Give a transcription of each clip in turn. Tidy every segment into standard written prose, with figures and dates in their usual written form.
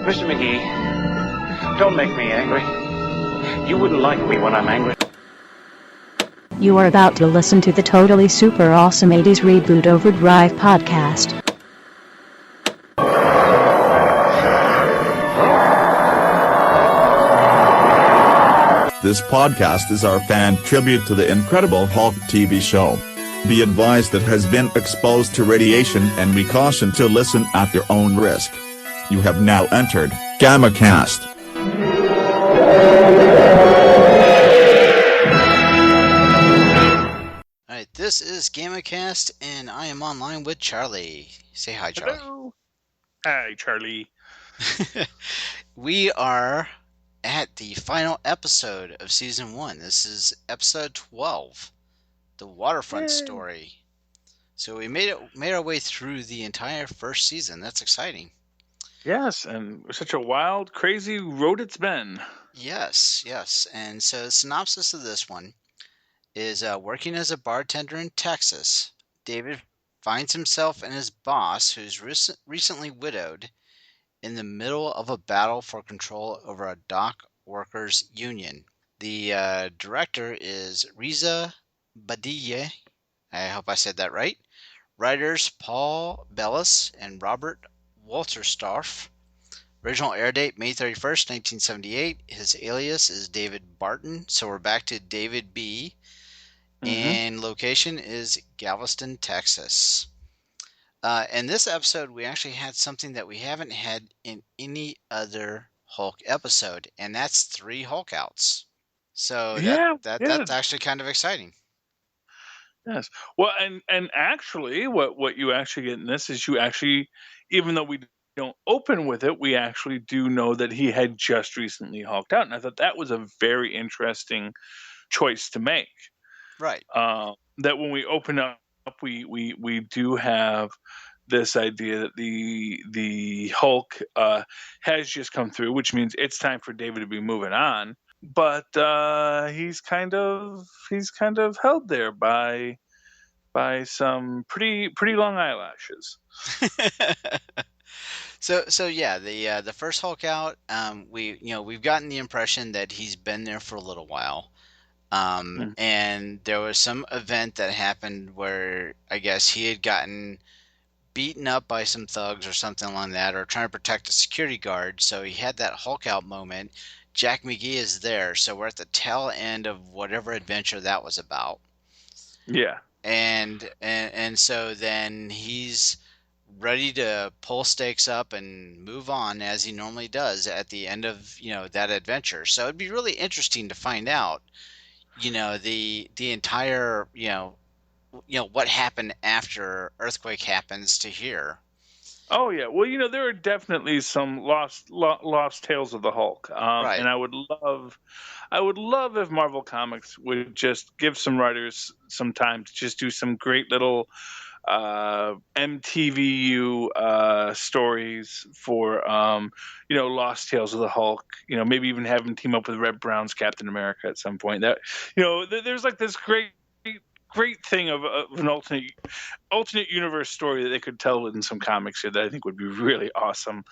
Mr. McGee, don't make me angry. You wouldn't like me when I'm angry. You are about to listen to the Totally Super Awesome 80s Reboot Overdrive podcast. This podcast is our fan tribute to the Incredible Hulk TV show. Be advised that has been exposed to radiation and we caution to listen at your own risk. You have now entered GammaCast. Alright, this is GammaCast, and I am online with Charlie. Say hi, Charlie. Hello. Hi, Charlie. We are at the final episode of Season 1. This is episode 12, the Waterfront Story. So we made our way through the entire first season. That's exciting. Yes, and such a wild, crazy road it's been. Yes. And so the synopsis of this one is working as a bartender in Texas, David finds himself and his boss, who's recently widowed, in the middle of a battle for control over a dock workers' union. The director is Reza Badie. I hope I said that right. Writers Paul Bellis and Robert Walterstorff. Original air date May 31st, 1978. His alias is David Barton, so we're back to David B. And location is Galveston, Texas. In this episode, we actually had something that we haven't had in any other Hulk episode, and that's 3 Hulk outs. So that's actually kind of exciting. Yes. Well, and actually, what you actually get in this is you actually, even though we don't open with it, we actually do know that he had just recently Hulked out, and I thought that was a very interesting choice to make. Right. That when we open up, we do have this idea that the Hulk has just come through, which means it's time for David to be moving on. But he's kind of held there by some pretty long eyelashes. So yeah, the first Hulk out, we've gotten the impression that he's been there for a little while. And there was some event that happened where I guess he had gotten beaten up by some thugs or something along that, or trying to protect a security guard. So he had that Hulk out moment. Jack McGee is there, so we're at the tail end of whatever adventure that was about. Yeah. And so then he's ready to pull stakes up and move on as he normally does at the end of that adventure. So it'd be really interesting to find out the entire what happened after Earthquake happens to here. Oh yeah, well there are definitely some lost tales of the Hulk, Right. And I would love if Marvel Comics would just give some writers some time to just do some great little MTVU stories for lost tales of the Hulk. Maybe even have him team up with Red Brown's Captain America at some point. That there's like this great thing of an alternate universe story that they could tell in some comics here that I think would be really awesome.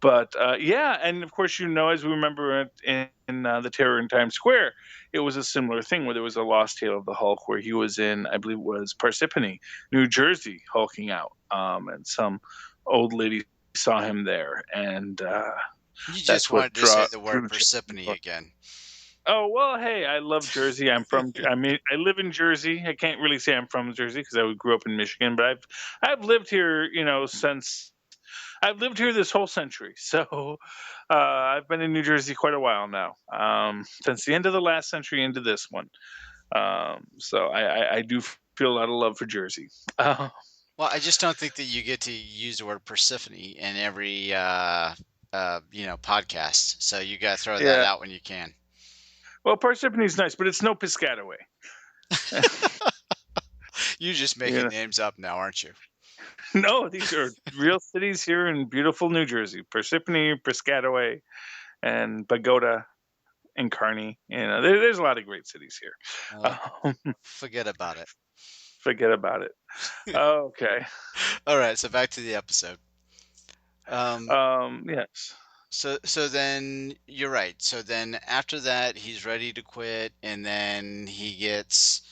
But and of course, as we remember in the Terror in Times Square, it was a similar thing where there was a lost tale of the Hulk where he was in, I believe it was Parsippany, New Jersey, hulking out, and some old lady saw him there, and you just wanted to say the word Parsippany again. Oh, well, hey, I love Jersey. I live in Jersey. I can't really say I'm from Jersey because I grew up in Michigan, but I've lived here, since I've lived here this whole century. So I've been in New Jersey quite a while now, since the end of the last century into this one. So I do feel a lot of love for Jersey. Well, I just don't think that you get to use the word Persephone in every podcast. So you got to throw that out when you can. Well, Parsippany's nice, but it's no Piscataway. You're just making names up now, aren't you? No, these are real cities here in beautiful New Jersey. Parsippany, Piscataway, and Pagoda, and Kearney. There's a lot of great cities here. Forget about it. Forget about it. Okay. All right, so back to the episode. Yes. So then you're right. So then after that, he's ready to quit, and then he gets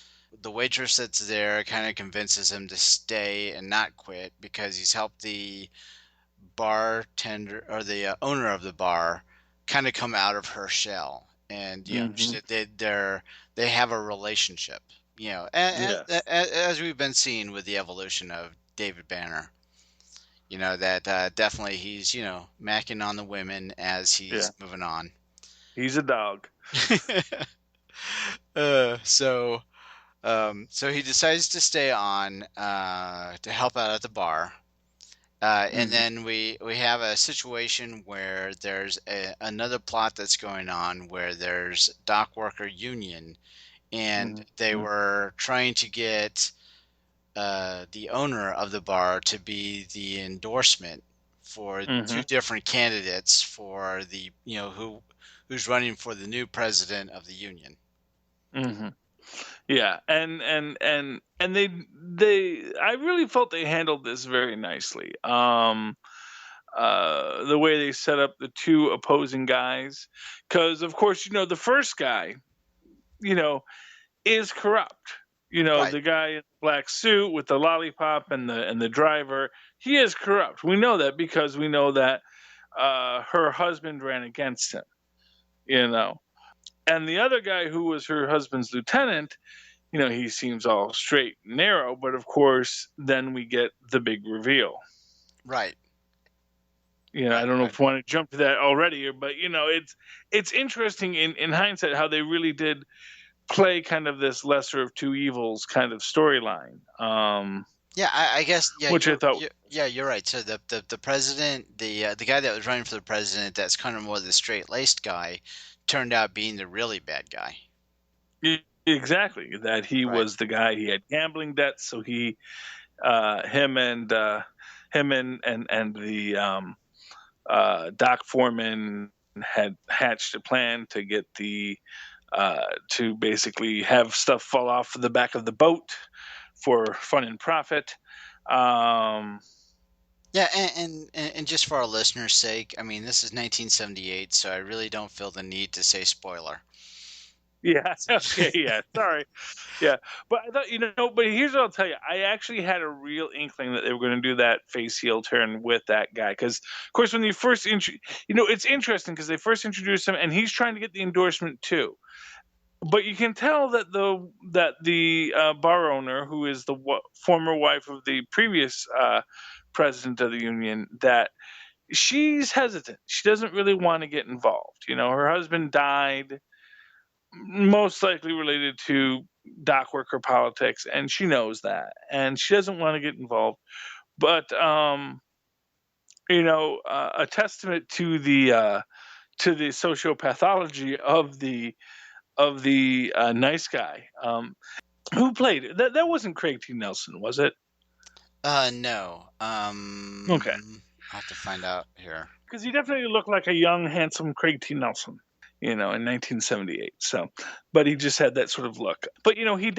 the waitress that's there kind of convinces him to stay and not quit because he's helped the bartender or the owner of the bar kind of come out of her shell, and Hmm. they have a relationship. As, Yes. as we've been seeing with the evolution of David Banner. That definitely he's macking on the women as Yeah. he's moving on. He's a dog. So he decides to stay on to help out at the bar. And Hmm. then we have a situation where there's another plot that's going on where there's dock worker union, and Hmm. they were trying to get the owner of the bar to be the endorsement for Hmm. two different candidates for the who's running for the new president of the union. Hmm. Yeah, and they I really felt they handled this very nicely. The way they set up the two opposing guys, because of course the first guy you know is corrupt. Right, The guy in the black suit with the lollipop and the driver, he is corrupt. We know that because we know that her husband ran against him. You know, and the other guy who was her husband's lieutenant, he seems all straight and narrow, but of course, then we get the big reveal. right, I right, don't know right. if you want to jump to that already, but it's interesting in hindsight how they really did play kind of this lesser of two evils kind of storyline, Yeah, I guess yeah which I thought, you're right. So the president, the guy that was running for the president, that's kind of more the straight laced guy, turned out being the really bad guy. exactly, that he Right, was the guy. He had gambling debts, so him and the dock foreman had hatched a plan to get to basically have stuff fall off the back of the boat for fun and profit. Um, yeah, and just for our listeners' sake, I mean, this is 1978, so I really don't feel the need to say spoiler. yeah, okay, yeah, sorry, yeah, but I thought but here's what I'll tell you: I actually had a real inkling that they were going to do that face heel turn with that guy because, of course, when you first it's interesting because they first introduced him and he's trying to get the endorsement too. But you can tell that the bar owner, who is the former wife of the previous president of the union, that she's hesitant. She doesn't really want to get involved. Her husband died, most likely related to dock worker politics, and she knows that, and she doesn't want to get involved. But a testament to the sociopathology of the nice guy. Who played it? That wasn't Craig T. Nelson, was it? No. Okay, I'll have to find out here. because he definitely looked like a young, handsome Craig T. Nelson, in 1978. So, but he just had that sort of look. But he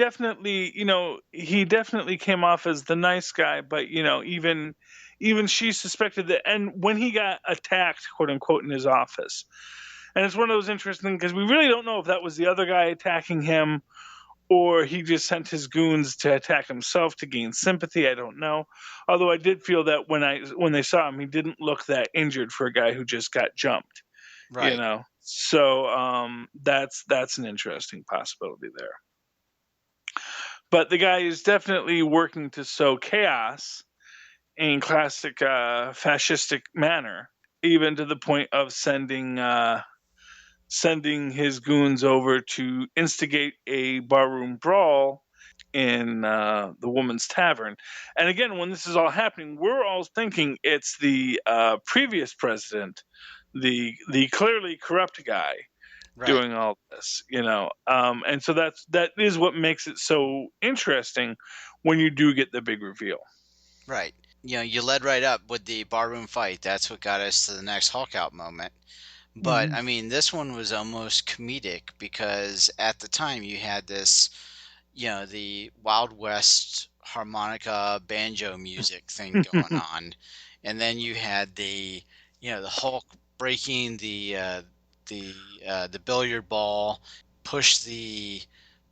definitely came off as the nice guy. But even she suspected that. And when he got attacked, quote unquote, in his office, and it's one of those interesting because we really don't know if that was the other guy attacking him or he just sent his goons to attack himself to gain sympathy. I don't know. Although I did feel that when they saw him, he didn't look that injured for a guy who just got jumped. Right, So that's an interesting possibility there. But the guy is definitely working to sow chaos in classic fascistic manner, even to the point of sending his goons over to instigate a barroom brawl in the woman's tavern. And again, when this is all happening, we're all thinking it's the previous president, the clearly corrupt guy, right, doing all this. And so that is what makes it so interesting when you do get the big reveal. right. You led right up with the barroom fight. That's what got us to the next Hulk out moment. But Mm-hmm. I mean, this one was almost comedic because at the time you had this, the Wild West harmonica banjo music thing going on, and then you had the Hulk breaking the billiard ball, push the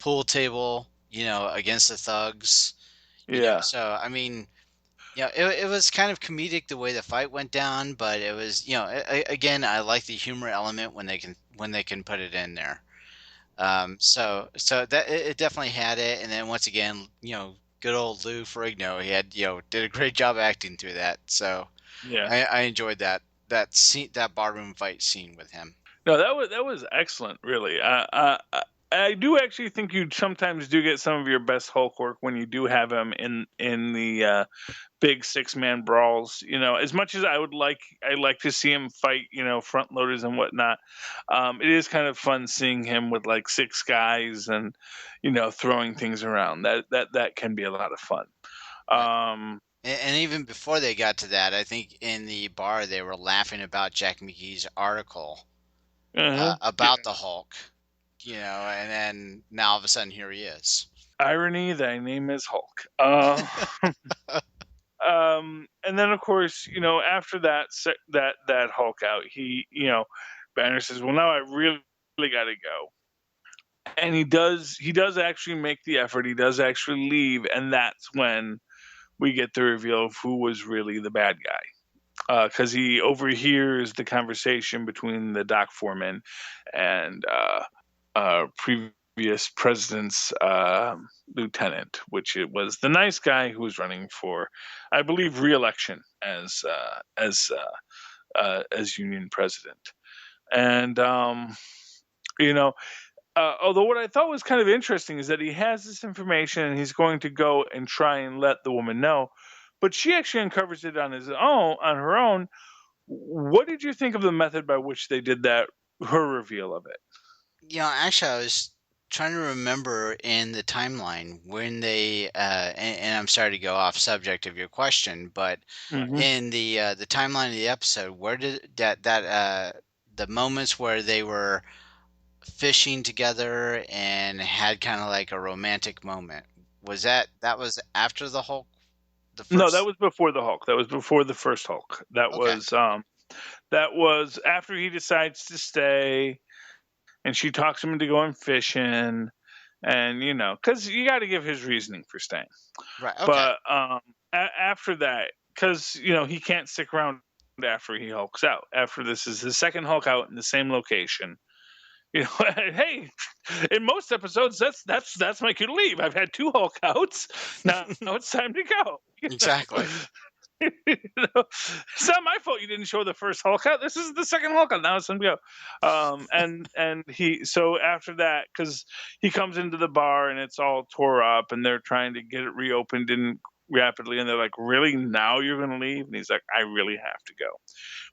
pool table, against the thugs. Yeah. So I mean, it was kind of comedic the way the fight went down, but it was, again, I like the humor element when they can put it in there. So that it definitely had it, and then once again, good old Lou Ferrigno, he had, did a great job acting through that. So Yeah. I enjoyed that scene, that barroom fight scene with him. No, that was excellent. Really, I do actually think you sometimes do get some of your best Hulk work when you do have him in the big 6-man brawls. As much as I like to see him fight, front loaders and whatnot. It is kind of fun seeing him with like 6 guys and throwing things around. That can be a lot of fun. Right. Um, And even before they got to that, I think in the bar they were laughing about Jack McGee's article yeah. about the Hulk, and then now all of a sudden here he is. Irony, thy name is Hulk. And then of course, after that Hulk out, Banner says, "Well, now I really got to go." And he does actually make the effort. He does actually leave, and that's when we get the reveal of who was really the bad guy. Because he overhears the conversation between the dock foreman and previous president's lieutenant, which it was the nice guy who was running for, I believe, re-election as union president. And although what I thought was kind of interesting is that he has this information and he's going to go and try and let the woman know, but she actually uncovers it on her own. What did you think of the method by which they did that, her reveal of it? Actually, I was trying to remember in the timeline when they, and I'm sorry to go off subject of your question, but Mm-hmm. in the timeline of the episode, where did the moments where they were fishing together and had kind of like a romantic moment, that was after the Hulk, the No, that first? was before the Hulk. That was before the first Hulk. Okay, That was after he decides to stay, and she talks him into going fishing, and because you got to give his reasoning for staying. right, okay, But after that, because he can't stick around after he hulks out. After this is the second Hulk out in the same location. Hey, in most episodes, that's my cue to leave. I've had 2 Hulk outs. Now it's time to go. exactly. It's not my fault you didn't show the first Hulk out. This is the second Hulk out. Now it's time to go. And he, so after that, because he comes into the bar and it's all tore up and they're trying to get it reopened and rapidly, and they're like, "Really? Now you're going to leave?" And he's like, "I really have to go."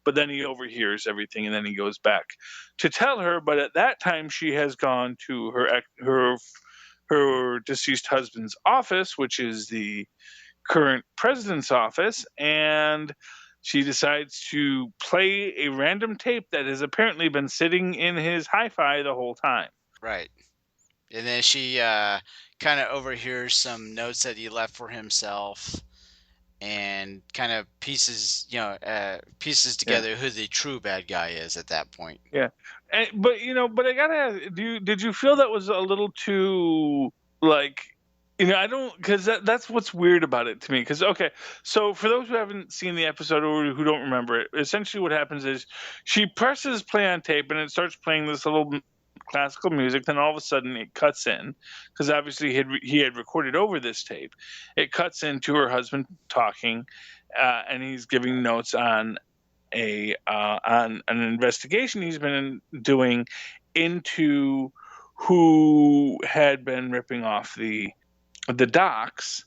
But then he overhears everything and then he goes back to tell her. But at that time, she has gone to her deceased husband's office, which is the current president's office, and she decides to play a random tape that has apparently been sitting in his hi-fi the whole time. Right. And then she kind of overhears some notes that he left for himself and kind of pieces Yeah. together who the true bad guy is at that point. Yeah. But I gotta ask, did you feel that was a little too, like, I don't, because that's what's weird about it to me. Because, okay, so for those who haven't seen the episode or who don't remember it, essentially what happens is she presses play on tape and it starts playing this little classical music. Then all of a sudden it cuts in, because obviously he had recorded over this tape. It cuts into her husband talking, and he's giving notes on on an investigation he's been doing into who had been ripping off the docks.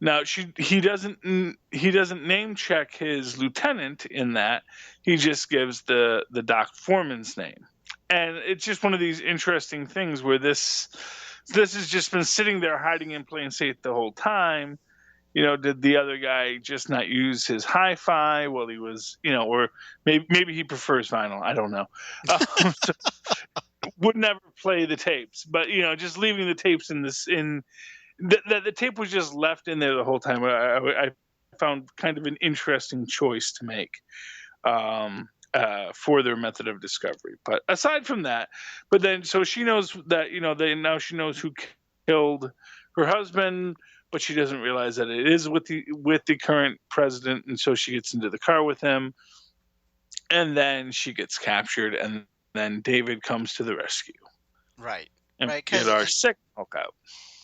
Now he doesn't name check his lieutenant in that. He just gives the dock foreman's name. And it's just one of these interesting things where this has just been sitting there hiding in plain sight the whole time. Did the other guy just not use his hi-fi while he was, or maybe he prefers vinyl. I don't know. So would never play the tapes, but just leaving the tapes the tape was just left in there the whole time. I found kind of an interesting choice to make. for their method of discovery. But aside from that, but then so she knows that she knows who killed her husband, but she doesn't realize that it is with the current president, and so she gets into the car with him, and then she gets captured, and then David comes to the rescue. Right. And Right. we get our second Hulk out.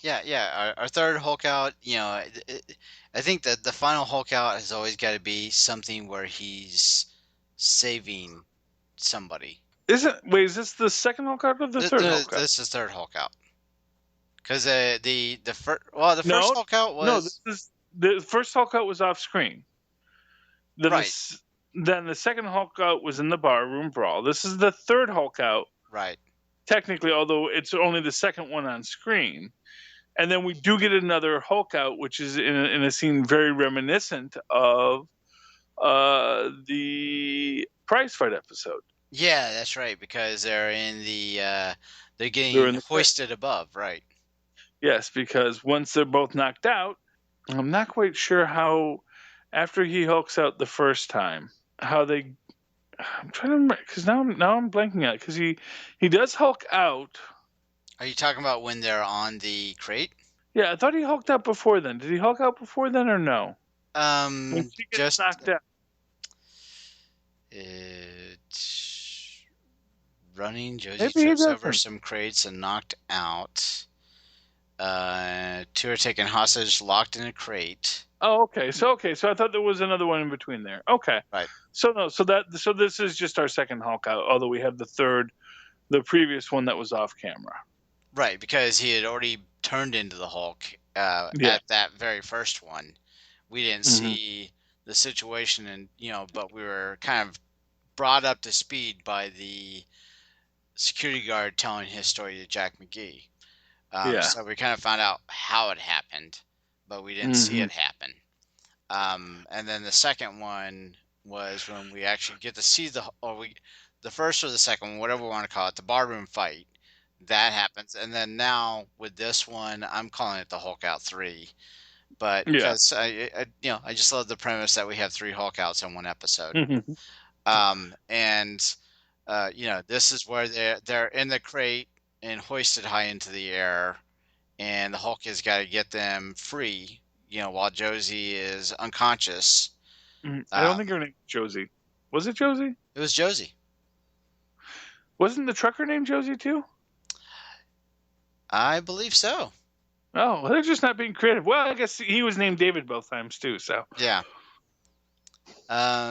Yeah. Our third Hulk out. I think that the final Hulk out has always got to be something where he's saving somebody. Is this the second Hulk out or the third Hulk out? This is third Hulk out. Because the first Hulk out was the first Hulk out was off screen. Right. Then the second Hulk out was in the barroom brawl. This is the third Hulk out. Right. Technically, although it's only the second one on screen. And then we do get another Hulk out, which is in a scene very reminiscent of the prize fight episode. Yeah, that's right, because they're in they're getting hoisted above, right? Yes, because once they're both knocked out, I'm not quite sure how, after he hulks out the first time, how they. I'm trying to remember, because now I'm blanking out, because he does hulk out. Are you talking about when they're on the crate? Yeah, I thought he hulked out before then. Did he hulk out before then or no? When she gets knocked out. Running, Josie trips over some crates and knocked out. Two are taken hostage, locked in a crate. Oh, okay. So I thought there was another one in between there. Okay. Right. So this is just our second Hulk out, although we had the previous one that was off camera. Right, because he had already turned into the Hulk at that very first one. We didn't see the situation, and but we were kind of brought up to speed by the security guard telling his story to Jack McGee. So we kind of found out how it happened, but we didn't see it happen. And then the second one was when we actually get to see the first or the second one, whatever we want to call it, the barroom fight. That happens, and then now with this one, I'm calling it the Hulk Out 3. But because I just love the premise that we have 3 Hulk Outs in one episode. This is where they're in the crate and hoisted high into the air, and the Hulk has got to get them free, while Josie is unconscious. I don't think her name was Josie. Was it Josie? It was Josie. Wasn't the trucker named Josie too? I believe so. Oh, they're just not being creative. Well, I guess he was named David both times too. So yeah.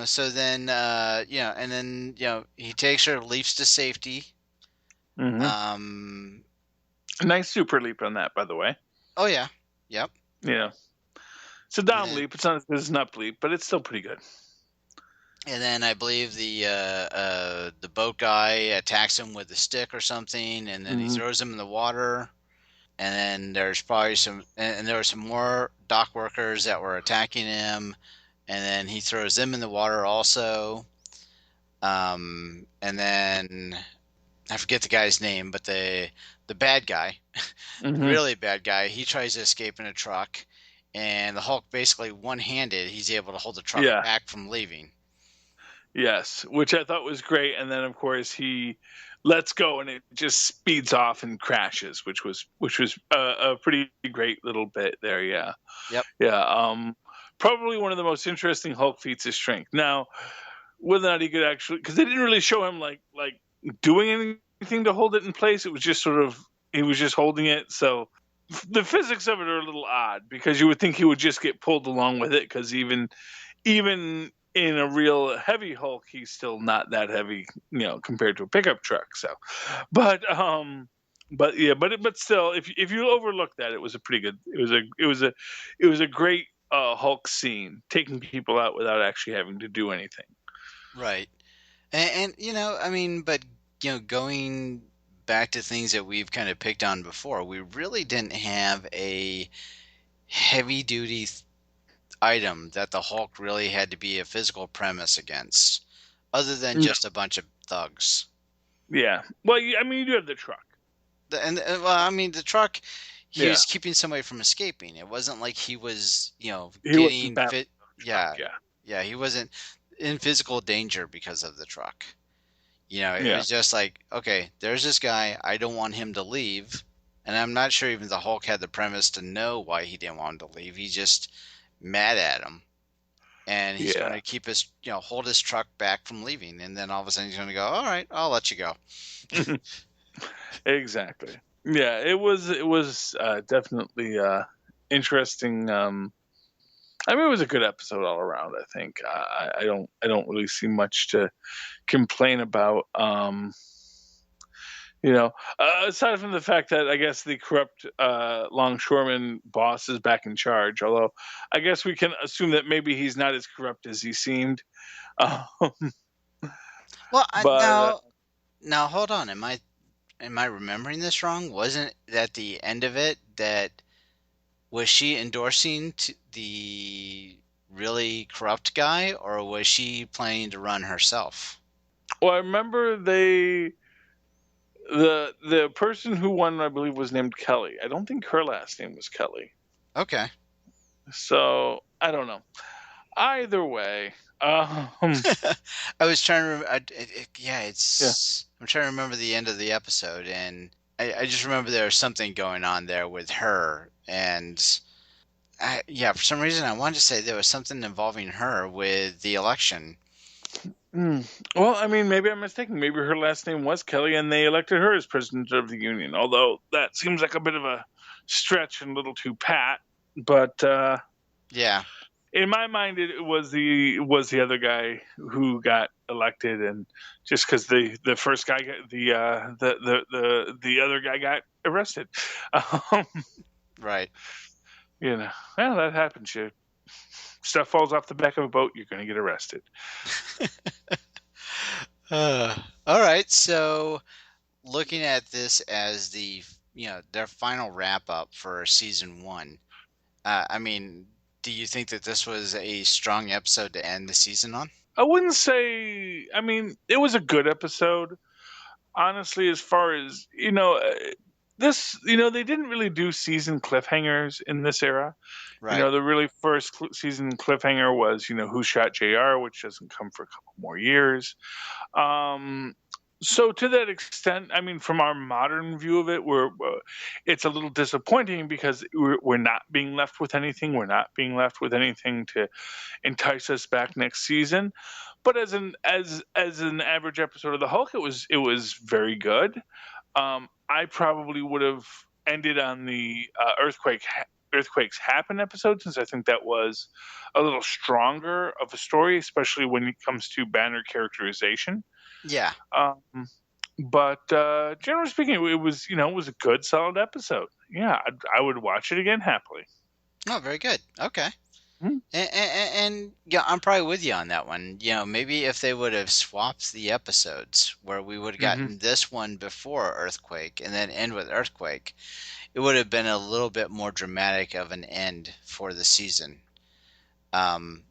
So then, and then he takes her, leaps to safety. A nice super leap on that, by the way. Oh yeah. Yep. Yeah. It's a down leap. It's not as good as an up leap, but it's still pretty good. And then I believe the boat guy attacks him with a stick or something, and then he throws him in the water. And then there's probably there were some more dock workers that were attacking him, and then he throws them in the water also. And then I forget the guy's name, but the bad guy, the really bad guy, he tries to escape in a truck, and the Hulk basically one-handed, he's able to hold the truck back from leaving. Yes, which I thought was great. And then, of course, he lets go and it just speeds off and crashes, which was a pretty great little bit there. Yeah. Yep. Yeah. Probably one of the most interesting Hulk feats is strength. Now, whether or not he could actually, because they didn't really show him like doing anything to hold it in place. It was just he was just holding it. So the physics of it are a little odd because you would think he would just get pulled along with it. Because even in a real heavy Hulk, he's still not that heavy, compared to a pickup truck. So, but still, if you overlook that, it was a pretty good. It was a great Hulk scene, taking people out without actually having to do anything. Right, and but going back to things that we've kind of picked on before, we really didn't have a heavy duty item that the Hulk really had to be a physical premise against, other than just a bunch of thugs. Yeah. Well, you do have the truck. The truck, he was keeping somebody from escaping. It wasn't like he was, getting fit. Yeah. He wasn't. in physical danger because of the truck. It Yeah. was just like, okay, there's this guy. I don't want him to leave. And I'm not sure even the Hulk had the premise to know why he didn't want him to leave. He's just mad at him. And he's going Yeah. to keep hold his truck back from leaving. And then all of a sudden he's going to go, all right, I'll let you go. Exactly. Yeah, it was definitely interesting. I mean, it was a good episode all around. I think I don't really see much to complain about. Aside from the fact that I guess the corrupt longshoreman boss is back in charge, although I guess we can assume that maybe he's not as corrupt as he seemed. Um, Well, but now hold on. Am I remembering this wrong? Wasn't that the end of it that was she endorsing the really corrupt guy, or was she planning to run herself? well, I remember the person who won, I believe, was named Kelly. I don't think her last name was Kelly. Okay. So I don't know. Either way, I was trying to remember. Yeah, yeah. I'm trying to remember the end of the episode, and I just remember there was something going on there with her, and yeah, for some reason I wanted to say there was something involving her with the election. Well, I mean, maybe I'm mistaken. Maybe her last name was Kelly, and they elected her as president of the union. Although that seems like a bit of a stretch and a little too pat. But Yeah. in my mind, it was the other guy who got elected, and just because the first guy got the other guy got arrested. Um, Right. well, that happens. Stuff falls off the back of a boat, you're going to get arrested. All right. So, looking at this as their final wrap up for season one, I mean, do you think that this was a strong episode to end the season on? I wouldn't say. I mean, it was a good episode. Honestly, as far as this, they didn't really do season cliffhangers in this era. Right. The really first season cliffhanger was, who shot JR, which doesn't come for a couple more years. So to that extent, I mean, from our modern view of it, it's a little disappointing because we're not being left with anything. We're not being left with anything to entice us back next season. But as an average episode of the Hulk, it was very good. I probably would have ended on the earthquakes happen episode, since I think that was a little stronger of a story, especially when it comes to Banner characterization. Yeah. But generally speaking, it was a good, solid episode. Yeah, I would watch it again happily. Oh, very good. Okay. Hmm. And yeah, I'm probably with you on that one. Maybe if they would have swapped the episodes where we would have gotten this one before Earthquake and then end with Earthquake, it would have been a little bit more dramatic of an end for the season.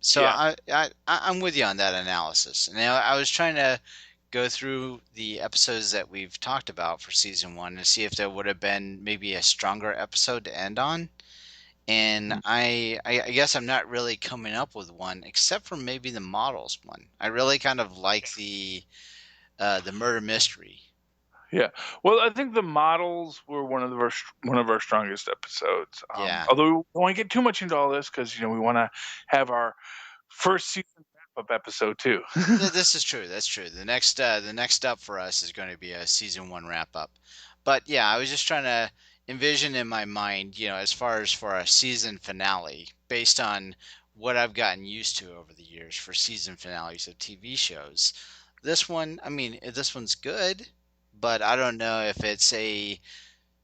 So Yeah. I'm with you on that analysis. And I was trying to go through the episodes that we've talked about for season one to see if there would have been maybe a stronger episode to end on. And I guess I'm not really coming up with one except for maybe the models one. I really kind of like the murder mystery. Yeah. Well, I think the models were one of our strongest episodes. Yeah. Although we don't want to get too much into all this because we want to have our first season wrap up episode too. This is true. That's true. The next up for us is going to be a season one wrap up. But yeah, I was just trying to envision in my mind, as far as for a season finale, based on what I've gotten used to over the years for season finales of TV shows. This one, I mean, this one's good, but I don't know if it's a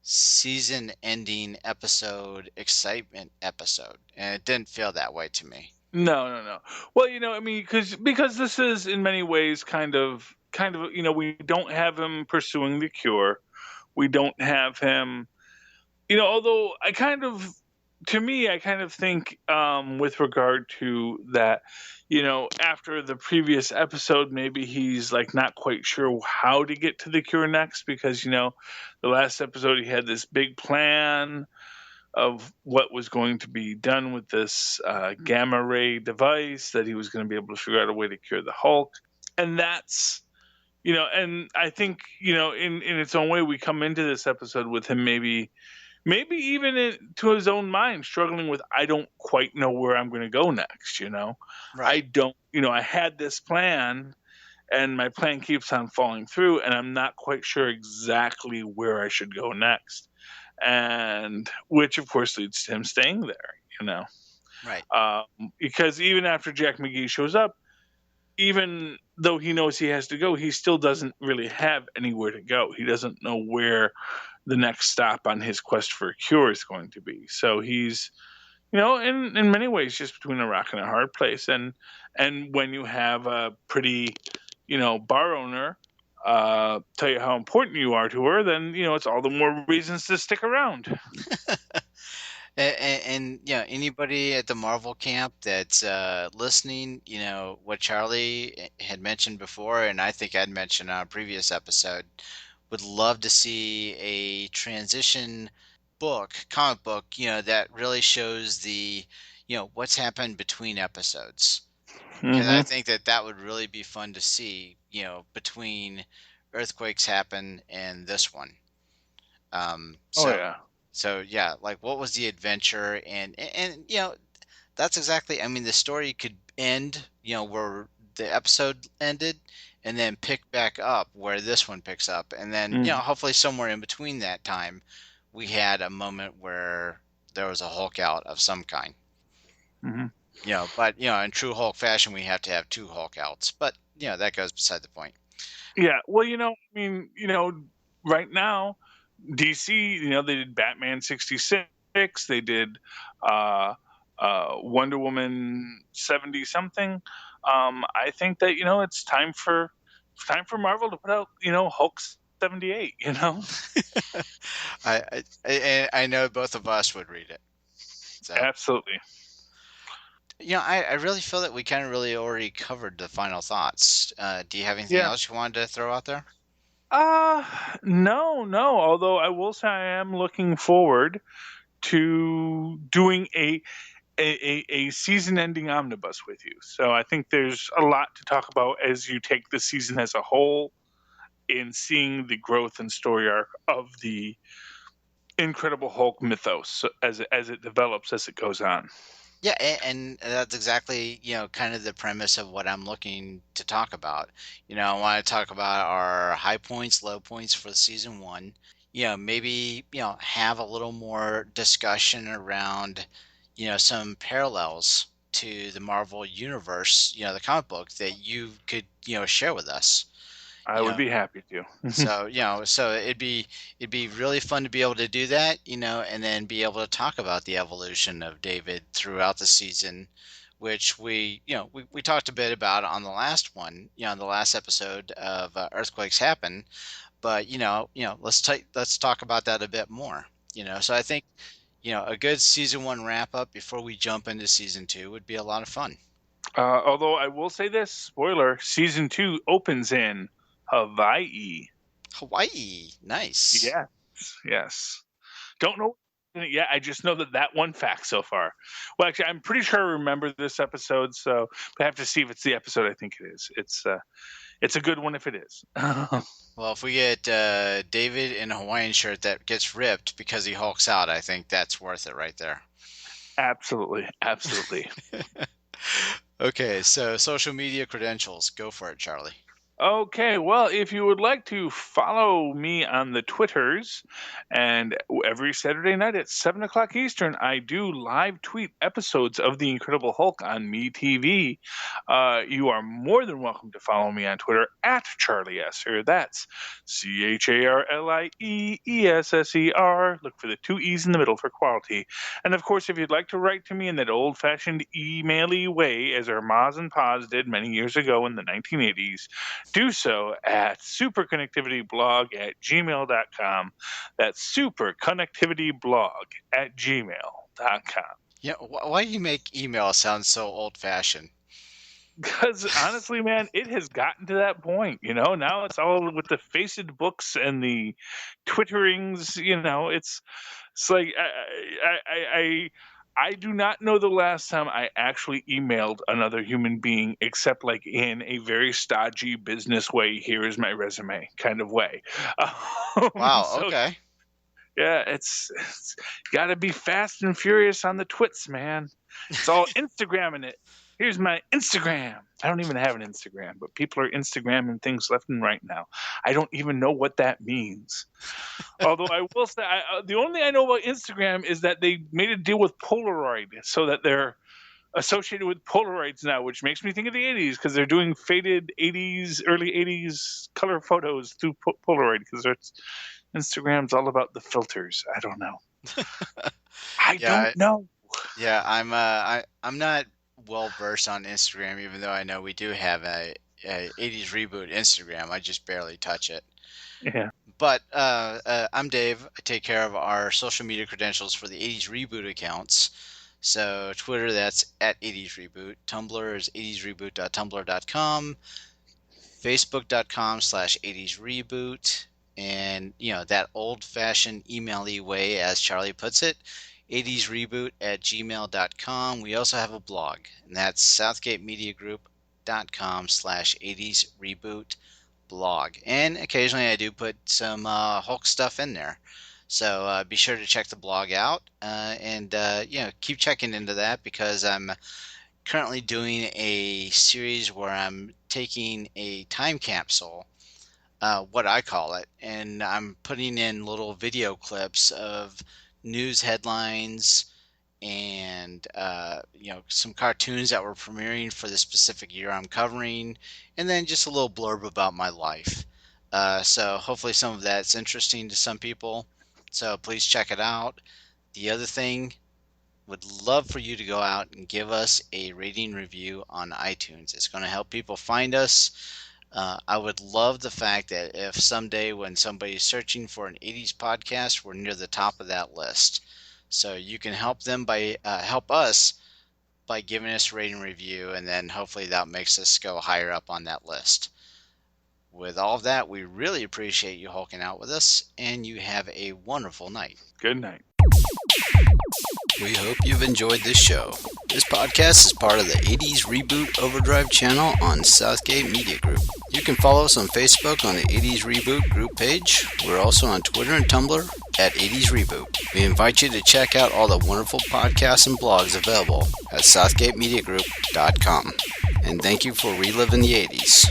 season ending episode excitement episode. And it didn't feel that way to me. No. Well, I mean, because this is in many ways kind of, we don't have him pursuing the cure. We don't have him, although to me, I kind of think, with regard to that, after the previous episode, maybe he's like not quite sure how to get to the cure next, because, the last episode he had this big plan what was going to be done with this gamma ray device, that he was going to be able to figure out a way to cure the Hulk. And that's, and I think, in its own way, we come into this episode with him maybe even to his own mind struggling with, I don't quite know where I'm going to go next. I Right. don't, I had this plan and my plan keeps on falling through and I'm not quite sure exactly where I should go next. And which of course leads to him staying there. Right. Because even after Jack McGee shows up, even though he knows he has to go, he still doesn't really have anywhere to go. He doesn't know where the next stop on his quest for a cure is going to be. So he's, in many ways, just between a rock and a hard place. And when you have a pretty, bar owner tell you how important you are to her, then it's all the more reasons to stick around. And anybody at the Marvel camp that's listening, what Charlie had mentioned before, and I think I'd mentioned on a previous episode, would love to see a transition comic book, that really shows the, what's happened between episodes. Because I think that would really be fun to see, between Earthquakes Happen and this one. So, yeah. so yeah, like what was the adventure, and that's exactly. I mean, the story could end, where the episode ended, and then pick back up where this one picks up, and then hopefully somewhere in between that time, we had a moment where there was a Hulk out of some kind. But in true Hulk fashion, we have to have two Hulk outs. But that goes beside the point. Yeah, well, right now, DC, they did Batman 66, they did Wonder Woman 70 something. I think that it's time for Marvel to put out Hulk 78. I know both of us would read it. So. Absolutely. I really feel that we kind of really already covered the final thoughts. Do you have anything else you wanted to throw out there? No. Although I will say I am looking forward to doing a season-ending omnibus with you. So I think there's a lot to talk about as you take the season as a whole in seeing the growth and story arc of the Incredible Hulk mythos as it develops, as it goes on. Yeah, and that's exactly, kind of the premise of what I'm looking to talk about. I want to talk about our high points, low points for season one. Maybe, have a little more discussion around, some parallels to the Marvel universe, the comic book that you could, share with us. I would be happy to. So it'd be really fun to be able to do that, and then be able to talk about the evolution of David throughout the season, which we talked a bit about on the last one, on the last episode of Earthquakes Happen, but let's talk about that a bit more. So I think a good season one wrap up before we jump into season two would be a lot of fun. Although I will say this, spoiler, season 2 opens in Hawaii. Nice. Yes. Don't know yet. I just know that one fact so far. Well, actually, I'm pretty sure I remember this episode, so I have to see if it's the episode I think it is. It's a good one if it is. Well, if we get David in a Hawaiian shirt that gets ripped because he hulks out, I think that's worth it right there. Absolutely. Okay, so social media credentials. Go for it, Charlie. Okay, well, if you would like to follow me on the Twitters, and every Saturday night at 7 o'clock Eastern, I do live tweet episodes of The Incredible Hulk on MeTV. You are more than welcome to follow me on Twitter at Charlie Esser. That's CharlieEsser. Look for the 2 E's in the middle for quality. And of course, if you'd like to write to me in that old-fashioned email-y way, as our Maz and Paz did many years ago in the 1980s, do so at superconnectivityblog@gmail.com. That's superconnectivityblog@gmail.com. Yeah, why do you make email sound so old-fashioned? Because honestly, man, it has gotten to that point. Now it's all with the Faced books and the Twitterings. It's like I do not know the last time I actually emailed another human being, except like in a very stodgy business way. Here is my resume kind of way. Wow. So Okay. yeah, it's got to be fast and furious on the twits, man. It's all Instagramming it. Here's my Instagram. I don't even have an Instagram, but people are Instagramming things left and right now. I don't even know what that means. Although I will say, the only thing I know about Instagram is that they made a deal with Polaroid so that they're associated with Polaroids now, which makes me think of the 80s because they're doing faded 80s, early 80s color photos through Polaroid because Instagram's all about the filters. I don't know. I don't know. Yeah, I'm not well versed on Instagram, even though I know we do have a 80s reboot Instagram. I just barely touch it. Yeah. But I'm Dave. I take care of our social media credentials for the 80s Reboot accounts. So Twitter, that's at 80s Reboot. Tumblr is 80sreboot.tumblr.com. Facebook.com/80s Reboot. And, that old-fashioned email-y way, as Charlie puts it, 80sreboot@gmail.com. We also have a blog, and that's southgatemediagroup.com/80sreboot. blog, and occasionally I do put some Hulk stuff in there, so be sure to check the blog out, and keep checking into that because I'm currently doing a series where I'm taking a time capsule, what I call it, and I'm putting in little video clips of news headlines and some cartoons that were premiering for the specific year I'm covering, and then just a little blurb about my life. So hopefully some of that's interesting to some people. So please check it out. The other thing, would love for you to go out and give us a rating review on iTunes. It's going to help people find us. I would love the fact that if someday when somebody's searching for an 80s podcast, we're near the top of that list. So you can help them by help us by giving us a rating review, and then hopefully that makes us go higher up on that list. With all of that, we really appreciate you hulking out with us, and you have a wonderful night. Good night. We hope you've enjoyed this show. This podcast is part of the 80s Reboot Overdrive channel on Southgate Media Group. You can follow us on Facebook on the 80s Reboot group page. We're also on Twitter and Tumblr at 80s Reboot. We invite you to check out all the wonderful podcasts and blogs available at southgatemediagroup.com. And thank you for reliving the 80s.